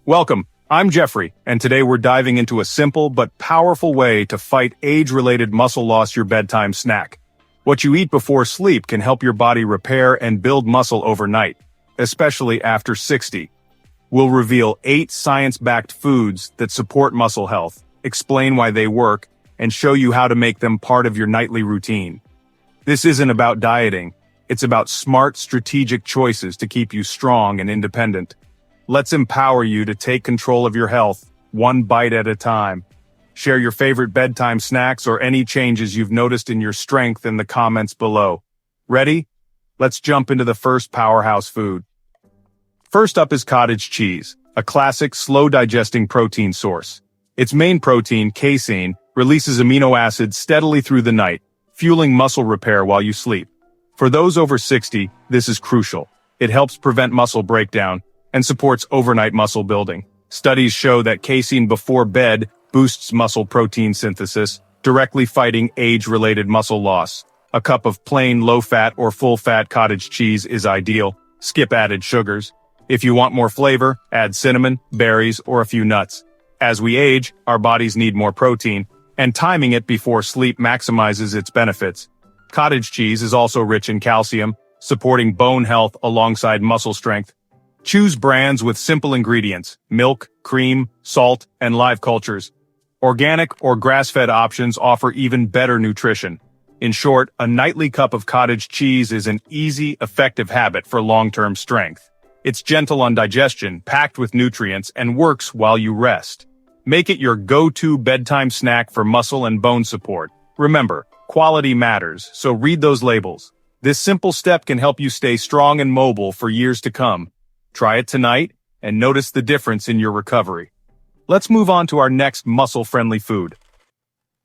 Welcome, I'm Jeffrey, and today we're diving into a simple but powerful way to fight age-related muscle loss, your bedtime snack. What you eat before sleep can help your body repair and build muscle overnight, especially after 60. We'll reveal 8 science-backed foods that support muscle health, explain why they work, and show you how to make them part of your nightly routine. This isn't about dieting, it's about smart, strategic choices to keep you strong and independent. Let's empower you to take control of your health, one bite at a time. Share your favorite bedtime snacks or any changes you've noticed in your strength in the comments below. Ready? Let's jump into the first powerhouse food. First up is cottage cheese, a classic, slow-digesting protein source. Its main protein, casein, releases amino acids steadily through the night, fueling muscle repair while you sleep. For those over 60, this is crucial. It helps prevent muscle breakdown and supports overnight muscle building. Studies show that casein before bed boosts muscle protein synthesis, directly fighting age-related muscle loss. A cup of plain low-fat or full-fat cottage cheese is ideal. Skip added sugars. If you want more flavor, add cinnamon, berries, or a few nuts. As we age, our bodies need more protein, and timing it before sleep maximizes its benefits. Cottage cheese is also rich in calcium, supporting bone health alongside muscle strength. Choose brands with simple ingredients: milk, cream, salt, and live cultures. Organic or grass-fed options offer even better nutrition. In short, a nightly cup of cottage cheese is an easy, effective habit for long-term strength. It's gentle on digestion, packed with nutrients, and works while you rest. Make it your go-to bedtime snack for muscle and bone support. Remember, quality matters, so read those labels. This simple step can help you stay strong and mobile for years to come. Try it tonight, and notice the difference in your recovery. Let's move on to our next muscle-friendly food.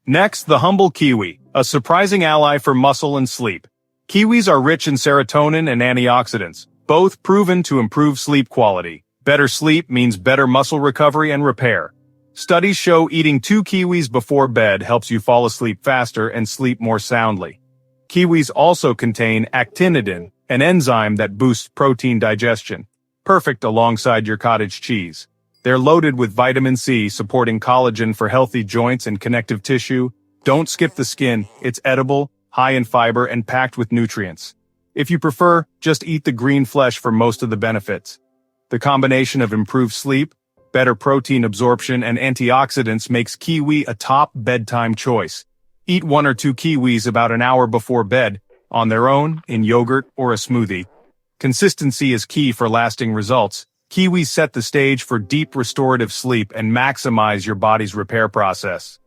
Next, the humble kiwi, a surprising ally for muscle and sleep. Kiwis are rich in serotonin and antioxidants, both proven to improve sleep quality. Better sleep means better muscle recovery and repair. Studies show eating 2 kiwis before bed helps you fall asleep faster and sleep more soundly. Kiwis also contain actinidin, an enzyme that boosts protein digestion. Perfect alongside your cottage cheese. They're loaded with vitamin C, supporting collagen for healthy joints and connective tissue. Don't skip the skin, it's edible, high in fiber, and packed with nutrients. If you prefer, just eat the green flesh for most of the benefits. The combination of improved sleep, better protein absorption, and antioxidants makes kiwi a top bedtime choice. Eat 1 or 2 kiwis about an hour before bed, on their own, in yogurt, or a smoothie. Consistency is key for lasting results. Kiwis set the stage for deep restorative sleep and maximize your body's repair process.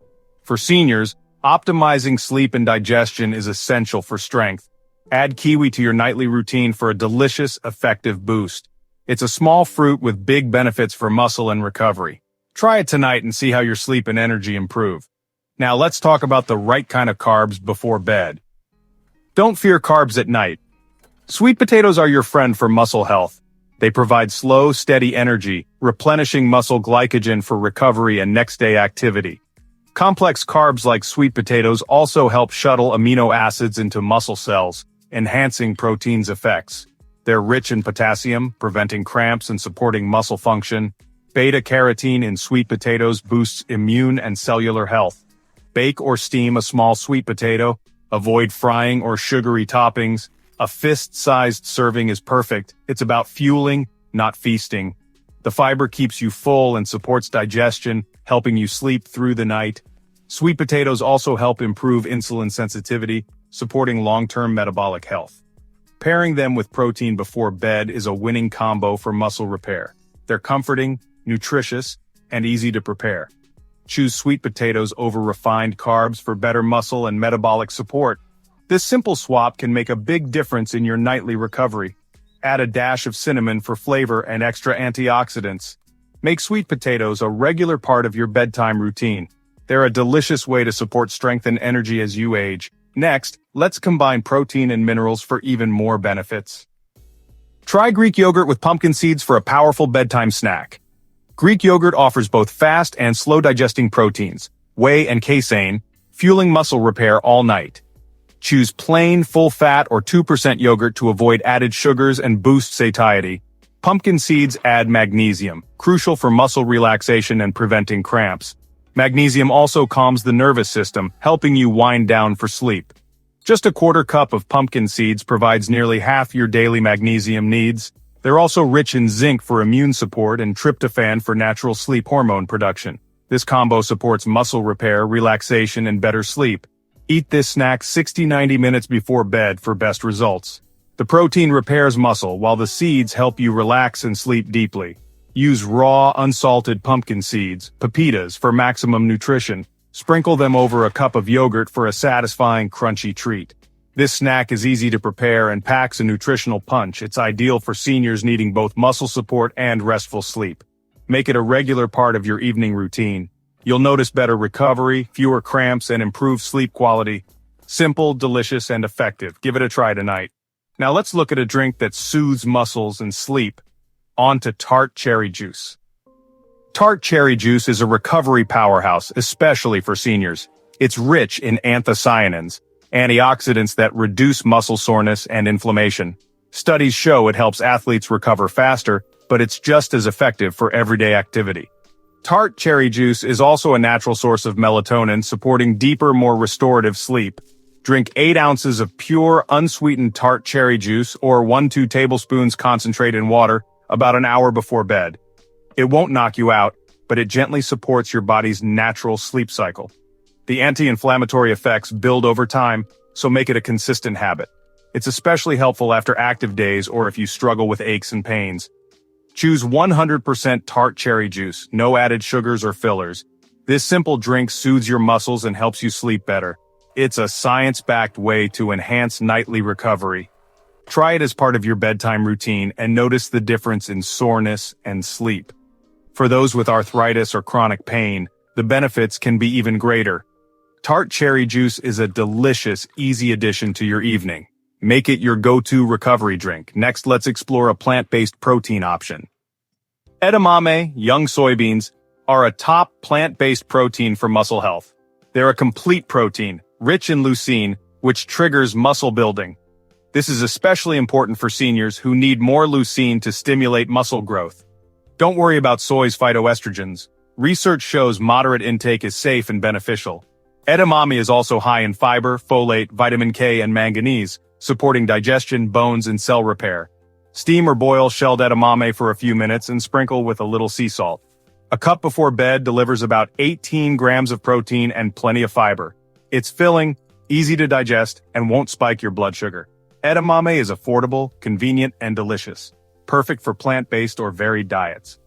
For seniors, optimizing sleep and digestion is essential for strength. Add kiwi to your nightly routine for a delicious, effective boost. It's a small fruit with big benefits for muscle and recovery. Try it tonight and see how your sleep and energy improve. Now let's talk about the right kind of carbs before bed. Don't fear carbs at night. Sweet potatoes are your friend for muscle health. They provide slow, steady energy, replenishing muscle glycogen for recovery and next-day activity. Complex carbs like sweet potatoes also help shuttle amino acids into muscle cells, enhancing protein's effects. They're rich in potassium, preventing cramps and supporting muscle function. Beta-carotene in sweet potatoes boosts immune and cellular health. Bake or steam a small sweet potato. Avoid frying or sugary toppings. A fist-sized serving is perfect. It's about fueling, not feasting. The fiber keeps you full and supports digestion, helping you sleep through the night. Sweet potatoes also help improve insulin sensitivity, supporting long-term metabolic health. Pairing them with protein before bed is a winning combo for muscle repair. They're comforting, nutritious, and easy to prepare. Choose sweet potatoes over refined carbs for better muscle and metabolic support. This simple swap can make a big difference in your nightly recovery. Add a dash of cinnamon for flavor and extra antioxidants. Make sweet potatoes a regular part of your bedtime routine. They're a delicious way to support strength and energy as you age. Next, let's combine protein and minerals for even more benefits. Try Greek yogurt with pumpkin seeds for a powerful bedtime snack. Greek yogurt offers both fast and slow-digesting proteins, whey and casein, fueling muscle repair all night. Choose plain, full-fat or 2% yogurt to avoid added sugars and boost satiety. Pumpkin seeds add magnesium, crucial for muscle relaxation and preventing cramps. Magnesium also calms the nervous system, helping you wind down for sleep. Just a quarter cup of pumpkin seeds provides nearly half your daily magnesium needs. They're also rich in zinc for immune support and tryptophan for natural sleep hormone production. This combo supports muscle repair, relaxation, and better sleep. Eat this snack 60-90 minutes before bed for best results. The protein repairs muscle, while the seeds help you relax and sleep deeply. Use raw, unsalted pumpkin seeds, pepitas, for maximum nutrition. Sprinkle them over a cup of yogurt for a satisfying, crunchy treat. This snack is easy to prepare and packs a nutritional punch. It's ideal for seniors needing both muscle support and restful sleep. Make it a regular part of your evening routine. You'll notice better recovery, fewer cramps, and improved sleep quality. Simple, delicious, and effective. Give it a try tonight. Now let's look at a drink that soothes muscles and sleep. On to tart cherry juice. Tart cherry juice is a recovery powerhouse, especially for seniors. It's rich in anthocyanins, antioxidants that reduce muscle soreness and inflammation. Studies show it helps athletes recover faster, but it's just as effective for everyday activity. Tart cherry juice is also a natural source of melatonin, supporting deeper, more restorative sleep. Drink 8 ounces of pure, unsweetened tart cherry juice or 1-2 tablespoons concentrate in water about an hour before bed. It won't knock you out, but it gently supports your body's natural sleep cycle. The anti-inflammatory effects build over time, so make it a consistent habit. It's especially helpful after active days or if you struggle with aches and pains. Choose 100% tart cherry juice, no added sugars or fillers. This simple drink soothes your muscles and helps you sleep better. It's a science-backed way to enhance nightly recovery. Try it as part of your bedtime routine and notice the difference in soreness and sleep. For those with arthritis or chronic pain, the benefits can be even greater. Tart cherry juice is a delicious, easy addition to your evening. Make it your go-to recovery drink. Next, let's explore a plant-based protein option. Edamame, young soybeans, are a top plant-based protein for muscle health. They're a complete protein, rich in leucine, which triggers muscle building. This is especially important for seniors who need more leucine to stimulate muscle growth. Don't worry about soy's phytoestrogens. Research shows moderate intake is safe and beneficial. Edamame is also high in fiber, folate, vitamin K, and manganese, supporting digestion, bones, and cell repair. Steam or boil shelled edamame for a few minutes and sprinkle with a little sea salt. A cup before bed delivers about 18 grams of protein and plenty of fiber. It's filling, easy to digest, and won't spike your blood sugar. Edamame is affordable, convenient, and delicious. Perfect for plant-based or varied diets.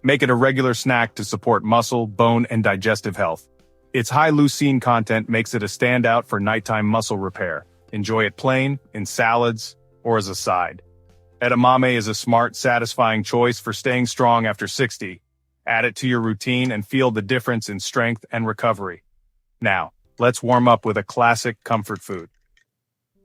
Make it a regular snack to support muscle, bone, and digestive health. Its high leucine content makes it a standout for nighttime muscle repair. Enjoy it plain, in salads, or as a side. Edamame is a smart, satisfying choice for staying strong after 60. Add it to your routine and feel the difference in strength and recovery. Now, let's warm up with a classic comfort food.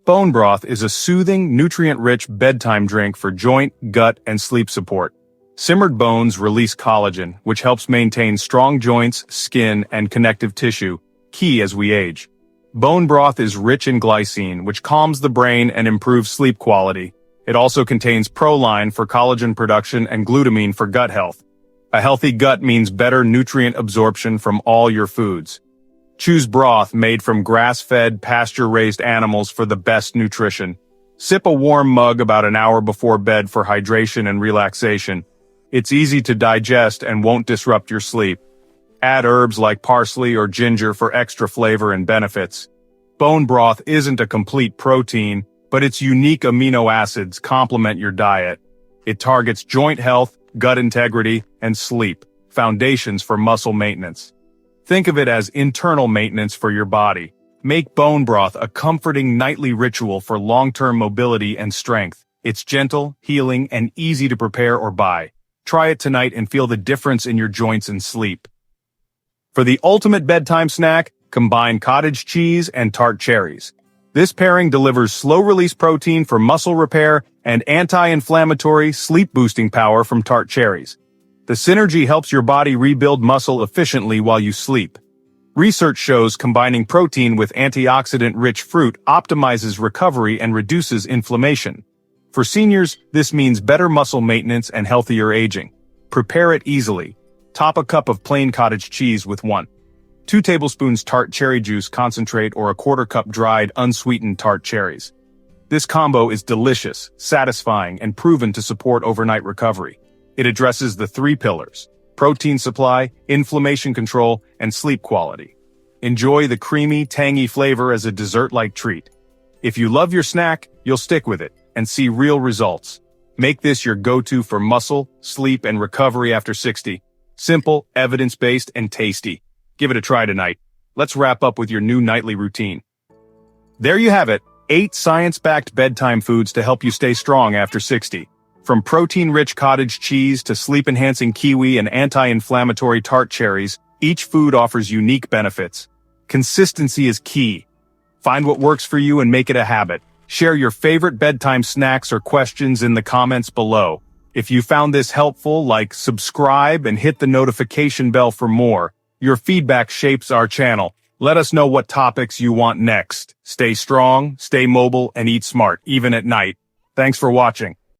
Bone broth is a soothing, nutrient-rich bedtime drink for joint, gut, and sleep support. Simmered bones release collagen, which helps maintain strong joints, skin, and connective tissue, key as we age. Bone broth is rich in glycine, which calms the brain and improves sleep quality. It also contains proline for collagen production and glutamine for gut health. A healthy gut means better nutrient absorption from all your foods. Choose broth made from grass-fed, pasture-raised animals for the best nutrition. Sip a warm mug about an hour before bed for hydration and relaxation. It's easy to digest and won't disrupt your sleep. Add herbs like parsley or ginger for extra flavor and benefits. Bone broth isn't a complete protein, but its unique amino acids complement your diet. It targets joint health, gut integrity, and sleep, foundations for muscle maintenance. Think of it as internal maintenance for your body. Make bone broth a comforting nightly ritual for long-term mobility and strength. It's gentle, healing, and easy to prepare or buy. Try it tonight and feel the difference in your joints and sleep. For the ultimate bedtime snack, combine cottage cheese and tart cherries. This pairing delivers slow-release protein for muscle repair and anti-inflammatory, sleep-boosting power from tart cherries. The synergy helps your body rebuild muscle efficiently while you sleep. Research shows combining protein with antioxidant-rich fruit optimizes recovery and reduces inflammation. For seniors, this means better muscle maintenance and healthier aging. Prepare it easily. Top a cup of plain cottage cheese with 2 tablespoons tart cherry juice concentrate or a quarter cup dried, unsweetened tart cherries. This combo is delicious, satisfying, and proven to support overnight recovery. It addresses the 3 pillars: protein supply, inflammation control, and sleep quality. Enjoy the creamy, tangy flavor as a dessert-like treat. If you love your snack, you'll stick with it and see real results. Make this your go-to for muscle, sleep, and recovery after 60. Simple, evidence-based, and tasty. Give it a try tonight. Let's wrap up with your new nightly routine. There you have it, 8 science-backed bedtime foods to help you stay strong after 60. From protein-rich cottage cheese to sleep-enhancing kiwi and anti-inflammatory tart cherries, each food offers unique benefits. Consistency is key. Find what works for you and make it a habit. Share your favorite bedtime snacks or questions in the comments below. If you found this helpful, subscribe and hit the notification bell for more. Your feedback shapes our channel. Let us know what topics you want next. Stay strong, stay mobile, and eat smart, even at night. Thanks for watching.